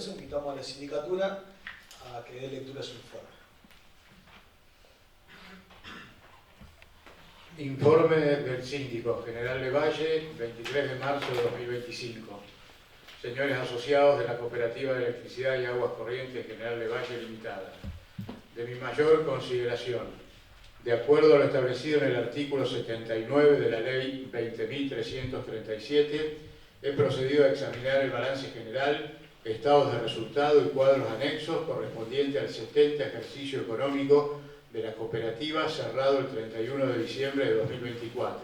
eso invitamos a la sindicatura a que dé lectura a su informe. Informe del Síndico General de Valle, 23 de marzo de 2025. Señores asociados de la Cooperativa de Electricidad y Aguas Corrientes General de Valle Limitada, de mi mayor consideración, de acuerdo a lo establecido en el artículo 79 de la Ley 20.337, he procedido a examinar el balance general, estados de resultado y cuadros anexos correspondientes al 70 ejercicio económico de la cooperativa cerrado el 31 de diciembre de 2024,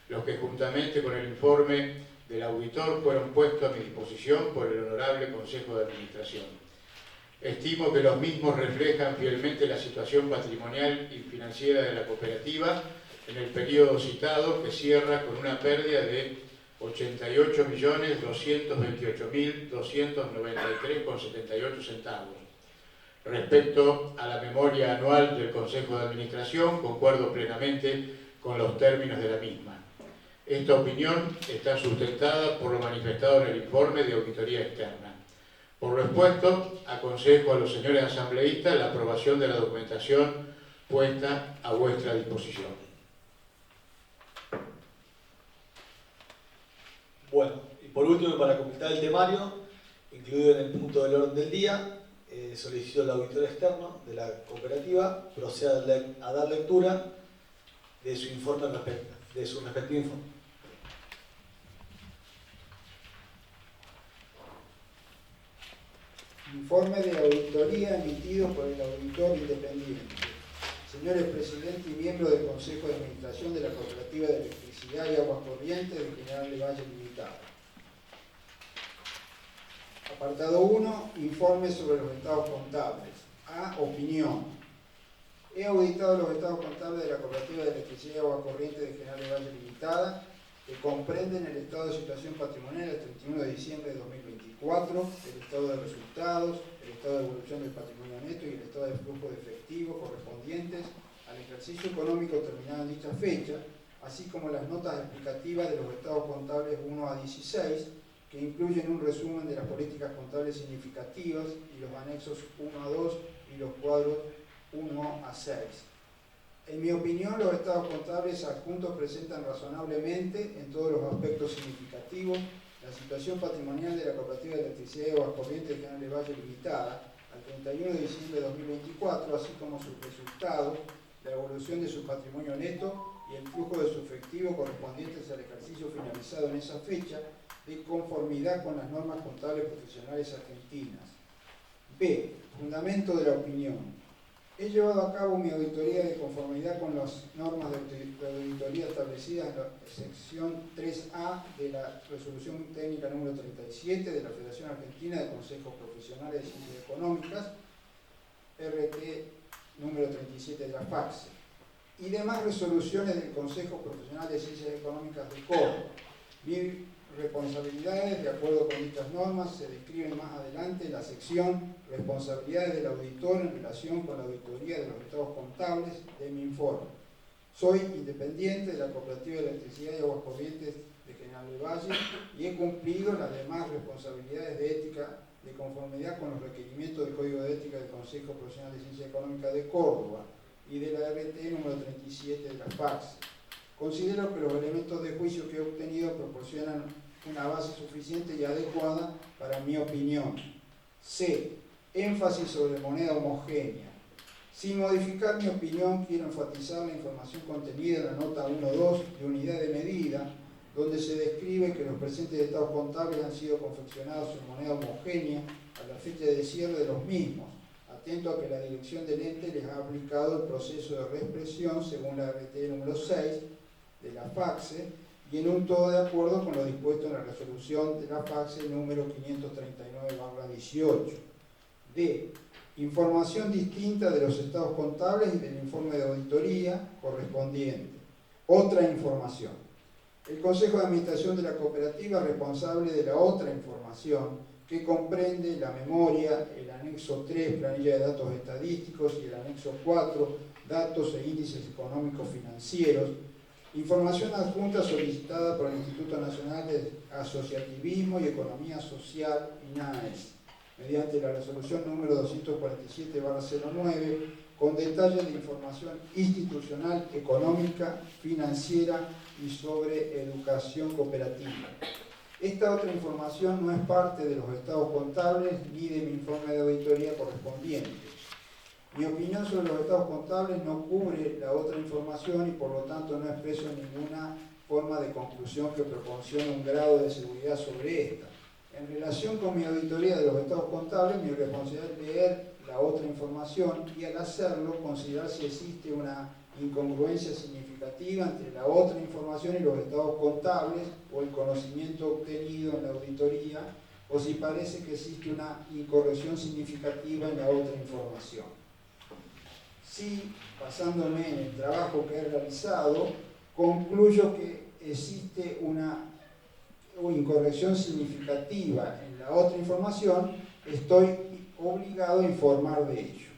los que juntamente con el informe del auditor fueron puestos a mi disposición por el Honorable Consejo de Administración. Estimo que los mismos reflejan fielmente la situación patrimonial y financiera de la cooperativa en el periodo citado, que cierra con una pérdida de 88.228.293,78 centavos. Respecto a la memoria anual del Consejo de Administración, concuerdo plenamente con los términos de la misma. Esta opinión está sustentada por lo manifestado en el informe de auditoría externa. Por lo expuesto, aconsejo a los señores asambleístas la aprobación de la documentación puesta a vuestra disposición. Bueno, y por último, para completar el temario, incluido en el punto del orden del día, solicito al auditor externo de la cooperativa proceda a dar lectura de su informe de su respectivo informe. Informe de auditoría emitido por el auditor independiente. Señores presidente y miembros del Consejo de Administración de la Cooperativa de Electricidad y Aguas Corrientes de General de Valle Limitada. Apartado 1. Informe sobre los estados contables. A. Opinión. He auditado los estados contables de la Cooperativa de Electricidad y Aguas Corrientes de General de Valle Limitada, que comprenden el estado de situación patrimonial al 31 de diciembre de 2024, el estado de resultados, el estado de evolución del patrimonio neto y el estado de flujo de efectivo correspondientes al ejercicio económico terminado en dicha fecha, así como las notas explicativas de los estados contables 1 a 16, que incluyen un resumen de las políticas contables significativas y los anexos 1 a 2 y los cuadros 1 a 6. En mi opinión, los estados contables adjuntos presentan razonablemente, en todos los aspectos significativos, la situación patrimonial de la Cooperativa de Electricidad y Aguas Corrientes de General de Valle Limitada al 31 de diciembre de 2024, así como sus resultados, la evolución de su patrimonio neto y el flujo de su efectivo correspondientes al ejercicio finalizado en esa fecha, de conformidad con las normas contables profesionales argentinas. B. Fundamento de la opinión. He llevado a cabo mi auditoría de conformidad con las normas de auditoría establecidas en la sección 3A de la Resolución Técnica número 37 de la Federación Argentina de Consejos Profesionales de Ciencias Económicas, RT número 37 de la FACSE, y demás resoluciones del Consejo Profesional de Ciencias Económicas de Córdoba. Mis responsabilidades, de acuerdo con dichas normas, se describen más adelante en la sección Responsabilidades del auditor en relación con la auditoría de los estados contables de mi informe. Soy independiente de la Cooperativa de Electricidad y Aguas Corrientes de General del Valle y he cumplido las demás responsabilidades de ética de conformidad con los requerimientos del Código de Ética del Consejo Profesional de Ciencias Económicas de Córdoba y de la RT número 37 de la FACSE. Considero que los elementos de juicio que he obtenido proporcionan una base suficiente y adecuada para mi opinión. C. Énfasis sobre moneda homogénea. Sin modificar mi opinión, quiero enfatizar la información contenida en la nota 1.2 de unidad de medida, donde se describe que los presentes estados contables han sido confeccionados en moneda homogénea a la fecha de cierre de los mismos, atento a que la dirección del ente les ha aplicado el proceso de reexpresión según la RT número 6 de la FACSE y en un todo de acuerdo con lo dispuesto en la resolución de la FACSE número 539/18. D. Información distinta de los estados contables y del informe de auditoría correspondiente. Otra información. El Consejo de Administración de la Cooperativa es responsable de la otra información que comprende la memoria, el anexo 3, planilla de datos estadísticos, y el anexo 4, datos e índices económicos financieros, información adjunta solicitada por el Instituto Nacional de Asociativismo y Economía Social, INAES. mediante la resolución número 247/09, con detalles de información institucional, económica, financiera y sobre educación cooperativa. Esta otra información no es parte de los estados contables ni de mi informe de auditoría correspondiente. Mi opinión sobre los estados contables no cubre la otra información y por lo tanto no expreso ninguna forma de conclusión que proporcione un grado de seguridad sobre esta. En relación con mi auditoría de los estados contables, mi responsabilidad es leer la otra información y al hacerlo considerar si existe una incongruencia significativa entre la otra información y los estados contables o el conocimiento obtenido en la auditoría, o si parece que existe una incorrección significativa en la otra información. Si, basándome en el trabajo que he realizado, concluyo que existe una incorrección significativa en la otra información, estoy obligado a informar de ello.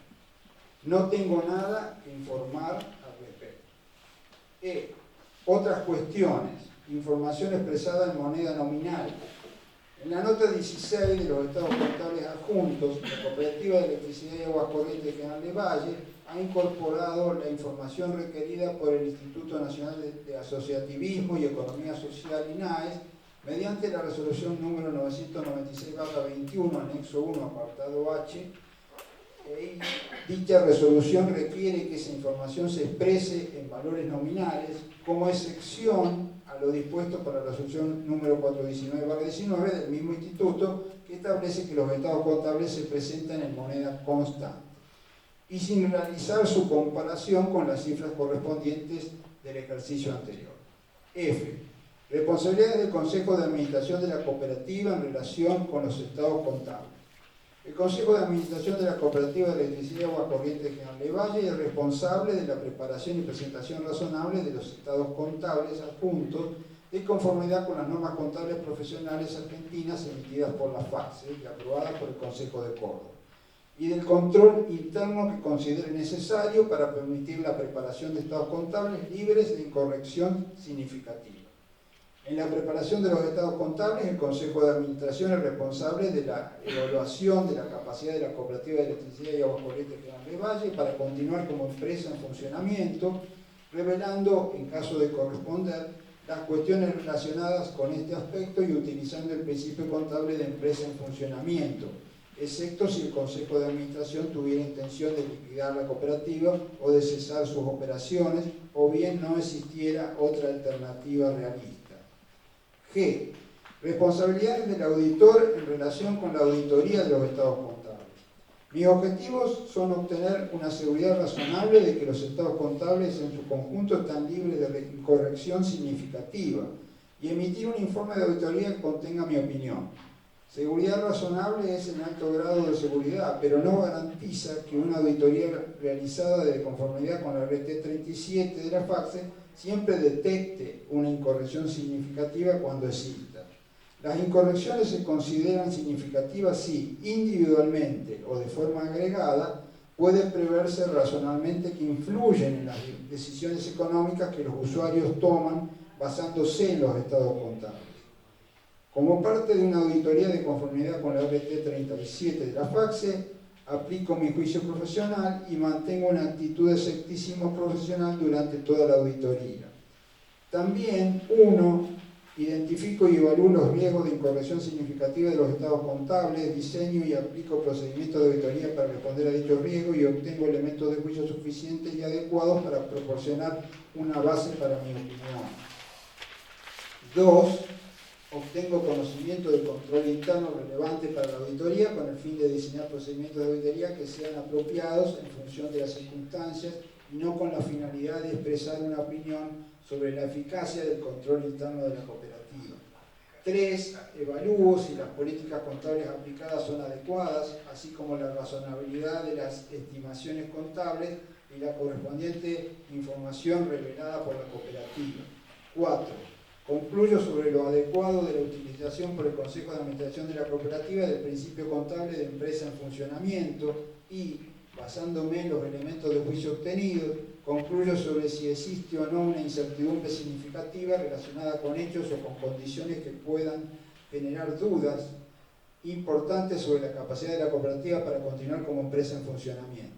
No tengo nada que informar al respecto. Otras cuestiones. Información expresada en moneda nominal. En la nota 16 de los estados contables adjuntos, la Cooperativa de Electricidad y Aguas Corrientes General de Valle ha incorporado la información requerida por el Instituto Nacional de Asociativismo y Economía Social, INAES, mediante la resolución número 996/21, anexo 1, apartado H. Dicha resolución requiere que esa información se exprese en valores nominales como excepción a lo dispuesto por la resolución número 419/19 del mismo instituto, que establece que los estados contables se presentan en moneda constante y sin realizar su comparación con las cifras correspondientes del ejercicio anterior. F. Responsabilidades del Consejo de Administración de la Cooperativa en relación con los estados contables. El Consejo de Administración de la Cooperativa de Electricidad y Aguas Corrientes General de Valle es responsable de la preparación y presentación razonable de los estados contables adjuntos de conformidad con las normas contables profesionales argentinas emitidas por la FACSE y aprobadas por el Consejo de Córdoba, y del control interno que considere necesario para permitir la preparación de estados contables libres de incorrección significativa. En la preparación de los estados contables, el Consejo de Administración es responsable de la evaluación de la capacidad de la Cooperativa de Electricidad y Aguas Corrientes General de Valle para continuar como empresa en funcionamiento, revelando, en caso de corresponder, las cuestiones relacionadas con este aspecto y utilizando el principio contable de empresa en funcionamiento, excepto si el Consejo de Administración tuviera intención de liquidar la cooperativa o de cesar sus operaciones, o bien no existiera otra alternativa realista. G. Responsabilidades del auditor en relación con la auditoría de los estados contables. Mis objetivos son obtener una seguridad razonable de que los estados contables en su conjunto están libres de incorrección significativa y emitir un informe de auditoría que contenga mi opinión. Seguridad razonable es en alto grado de seguridad, pero no garantiza que una auditoría realizada de conformidad con la RT 37 de la FACSE siempre detecte una incorrección significativa cuando exista. Las incorrecciones se consideran significativas si, individualmente o de forma agregada, puede preverse razonablemente que influyen en las decisiones económicas que los usuarios toman basándose en los estados contables. Como parte de una auditoría de conformidad con la RT 37 de la FACSE, aplico mi juicio profesional y mantengo una actitud de escepticismo profesional durante toda la auditoría. También, 1. Identifico y evalúo los riesgos de incorrección significativa de los estados contables, diseño y aplico procedimientos de auditoría para responder a dichos riesgos y obtengo elementos de juicio suficientes y adecuados para proporcionar una base para mi opinión. 2. Obtengo conocimiento del control interno relevante para la auditoría con el fin de diseñar procedimientos de auditoría que sean apropiados en función de las circunstancias y no con la finalidad de expresar una opinión sobre la eficacia del control interno de la cooperativa. 3. Evalúo si las políticas contables aplicadas son adecuadas, así como la razonabilidad de las estimaciones contables y la correspondiente información revelada por la cooperativa. 4. Concluyo sobre lo adecuado de la utilización por el Consejo de Administración de la Cooperativa del principio contable de empresa en funcionamiento y, basándome en los elementos de juicio obtenidos, concluyo sobre si existe o no una incertidumbre significativa relacionada con hechos o con condiciones que puedan generar dudas importantes sobre la capacidad de la cooperativa para continuar como empresa en funcionamiento.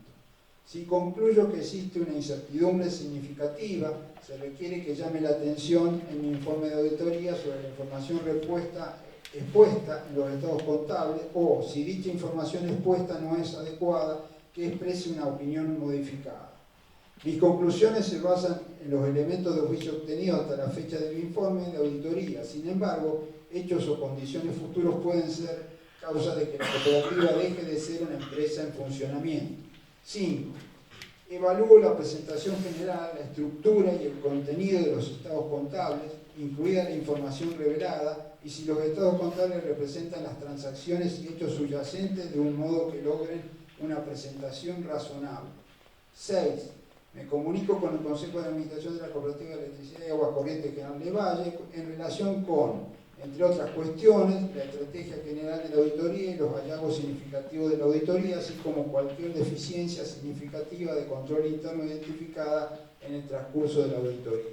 Si concluyo que existe una incertidumbre significativa, se requiere que llame la atención en mi informe de auditoría sobre la información expuesta en los estados contables, o si dicha información expuesta no es adecuada, que exprese una opinión modificada. Mis conclusiones se basan en los elementos de juicio obtenidos hasta la fecha de mi informe de auditoría. Sin embargo, hechos o condiciones futuros pueden ser causa de que la cooperativa deje de ser una empresa en funcionamiento. 5. Evalúo la presentación general, la estructura y el contenido de los estados contables, incluida la información revelada, y si los estados contables representan las transacciones y hechos subyacentes de un modo que logren una presentación razonable. 6. Me comunico con el Consejo de Administración de la Cooperativa de Electricidad y Aguas Corrientes General de Valle en relación con, entre otras cuestiones, la estrategia general de la auditoría y los hallazgos significativos de la auditoría, así como cualquier deficiencia significativa de control interno identificada en el transcurso de la auditoría.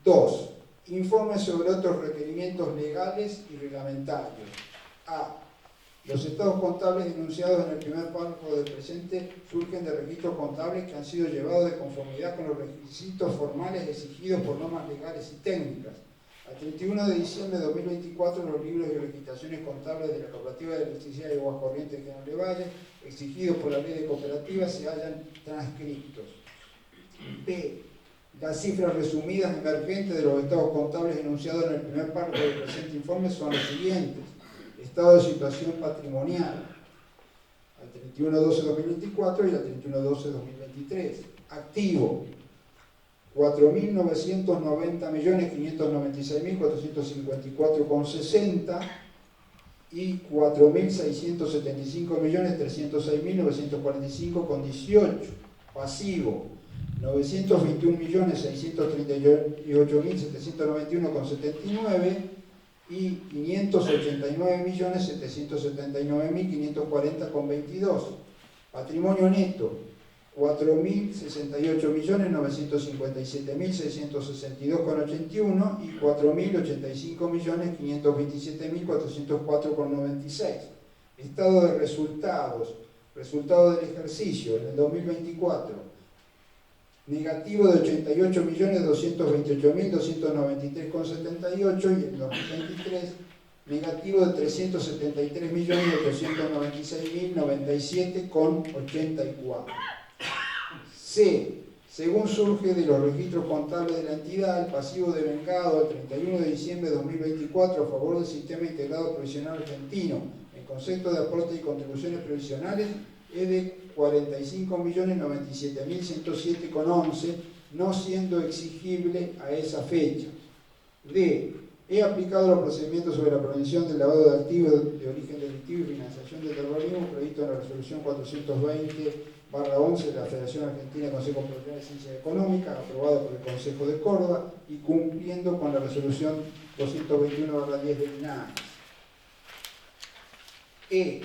2. Informe sobre otros requerimientos legales y reglamentarios. A. Los estados contables enunciados en el primer párrafo del presente surgen de registros contables que han sido llevados de conformidad con los requisitos formales exigidos por normas legales y técnicas. Al 31 de diciembre de 2024, los libros y registraciones contables de la Cooperativa de Electricidad y Aguas Corrientes General de Valle, exigidos por la Ley de Cooperativas, se hallan transcriptos. B. Las cifras resumidas emergentes de los estados contables enunciados en el primer párrafo del presente informe son los siguientes. Estado de situación patrimonial al 31/12/2024 y al 31/12/2023. Activo 4.990.596.454,60 y 4.675.306.945,18. Pasivo 921.638.791,79 y 589.779.540,22. Patrimonio neto 4.068.957.662,81 y 4.085.527.404,96. Estado de resultados. Resultado del ejercicio en el 2024. Negativo de 88.228.293,78 y en el 2023 negativo de 373.896.097,84. C. Según surge de los registros contables de la entidad, el pasivo devengado al 31 de diciembre de 2024 a favor del Sistema Integrado Previsional Argentino en concepto de aportes y contribuciones previsionales es de 45.097.107,11, no siendo exigible a esa fecha. D. He aplicado los procedimientos sobre la prevención del lavado de activos de origen delictivo y financiación del terrorismo previsto en la resolución 420/11 de la Federación Argentina de Consejo Profesional de Ciencias Económicas, aprobado por el Consejo de Córdoba, y cumpliendo con la resolución 221/10 del INAE. E.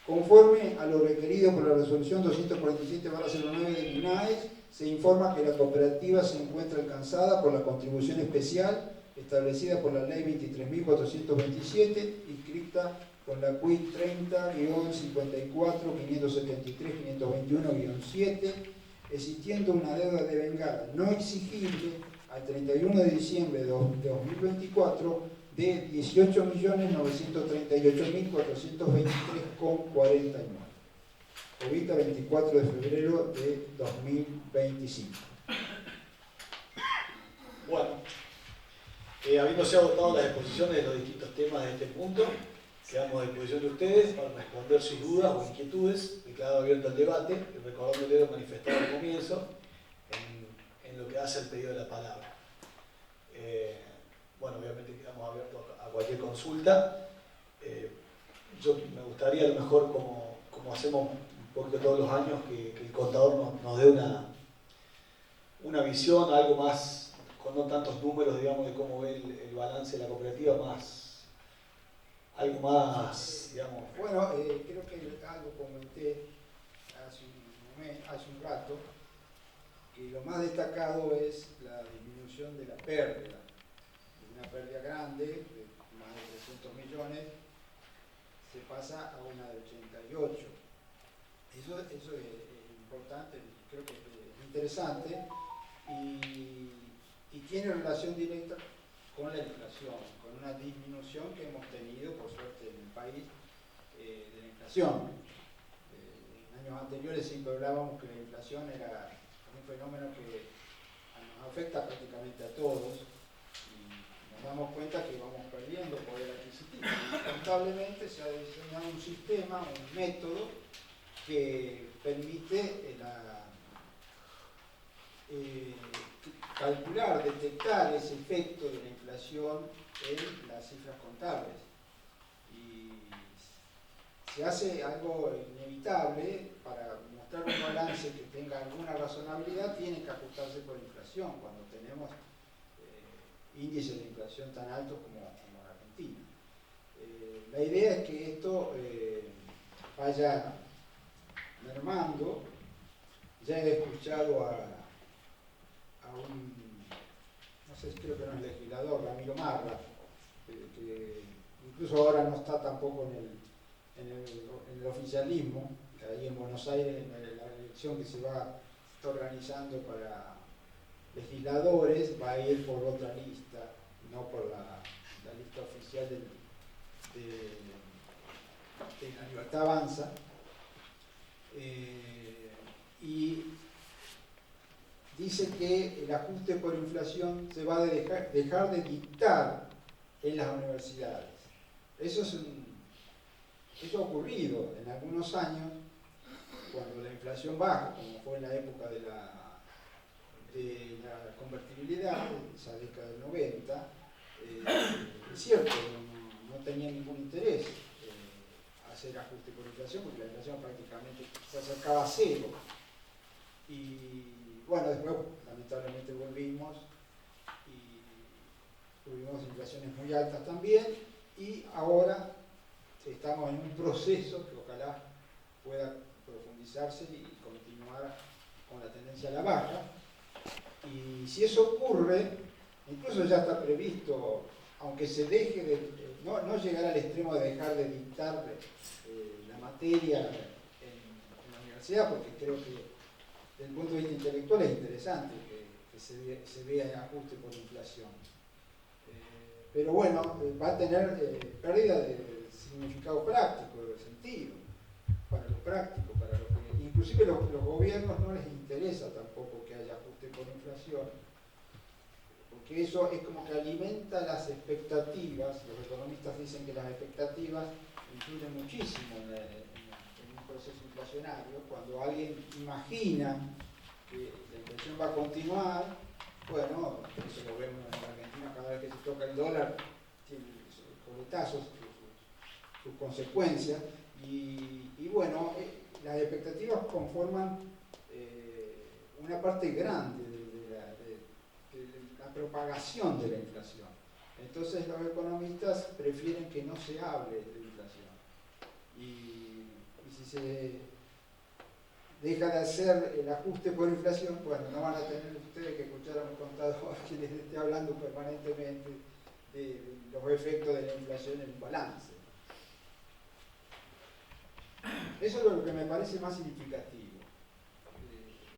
Conforme a lo requerido por la resolución 247/09 del INAE, se informa que la cooperativa se encuentra alcanzada por la contribución especial establecida por la Ley 23.427, inscrita con la CUI 30-54-573-521-7, existiendo una deuda devengada no exigible al 31 de diciembre de 2024 de 18.938.423,49, ubicada 24 de febrero de 2025. Bueno, habiéndose agotado las exposiciones de los distintos temas de este punto, quedamos a disposición de ustedes para responder sus dudas o inquietudes, y quedado abierto el debate, y recordándole lo manifestado al comienzo, en lo que hace el pedido de la palabra. Bueno, obviamente quedamos abiertos a cualquier consulta. Yo me gustaría, a lo mejor, como hacemos porque todos los años, que el contador nos dé una visión, algo más, con no tantos números, digamos, de cómo ve el balance de la cooperativa, algo más, digamos. Bueno, creo que algo comenté hace un rato, que lo más destacado es la disminución de la pérdida. Una pérdida grande, de más de 300 millones, se pasa a una de 88. Eso es importante, creo que es interesante y tiene relación directa con la inflación, con una disminución que hemos tenido, por suerte, en el país de la inflación. En años anteriores siempre hablábamos que la inflación era un fenómeno que nos afecta prácticamente a todos y nos damos cuenta que vamos perdiendo poder adquisitivo. Y contablemente se ha diseñado un sistema, un método que permite calcular, detectar ese efecto de la inflación en las cifras contables. Y se hace algo inevitable para mostrar un balance que tenga alguna razonabilidad, tiene que ajustarse por inflación, cuando tenemos índices de inflación tan altos como en Argentina. La idea es que esto vaya mermando. Ya he escuchado a un, no sé, creo que no es legislador, Ramiro Marra, que incluso ahora no está tampoco en el oficialismo, ahí en Buenos Aires, en la elección que se está organizando para legisladores, va a ir por otra lista, no por la lista oficial de La Libertad Avanza. Y dice que el ajuste por inflación se va a dejar de dictar en las universidades. Eso ha ocurrido en algunos años, cuando la inflación baja, como fue en la época de la convertibilidad, esa década del 90, es cierto, no tenía ningún interés hacer ajuste por inflación, porque la inflación prácticamente se acercaba a cero. Y bueno, después lamentablemente volvimos y tuvimos inflaciones muy altas también, y ahora estamos en un proceso que ojalá pueda profundizarse y continuar con la tendencia a la baja. Y si eso ocurre, incluso ya está previsto, aunque se deje de no llegar al extremo de dejar de dictar la materia en la universidad, porque creo que desde el punto de vista intelectual es interesante que se vea ajuste por inflación. Pero bueno, va a tener pérdida de significado práctico, de sentido, para lo práctico, para lo que inclusive los gobiernos no les interesa tampoco que haya ajuste por inflación, porque eso es como que alimenta las expectativas. Los economistas dicen que las expectativas influyen muchísimo en un proceso inflacionario. Cuando alguien imagina que la inflación va a continuar, bueno, eso lo vemos en Argentina cada vez que se toca el dólar, tiene sus coletazos, sus consecuencias, y bueno, las expectativas conforman una parte grande de la propagación de la inflación. Entonces los economistas prefieren que no se hable de inflación. Y si se deja de hacer el ajuste por inflación, bueno, no van a tener ustedes que escuchar a un contador que les esté hablando permanentemente de los efectos de la inflación en el balance. Eso es lo que me parece más significativo.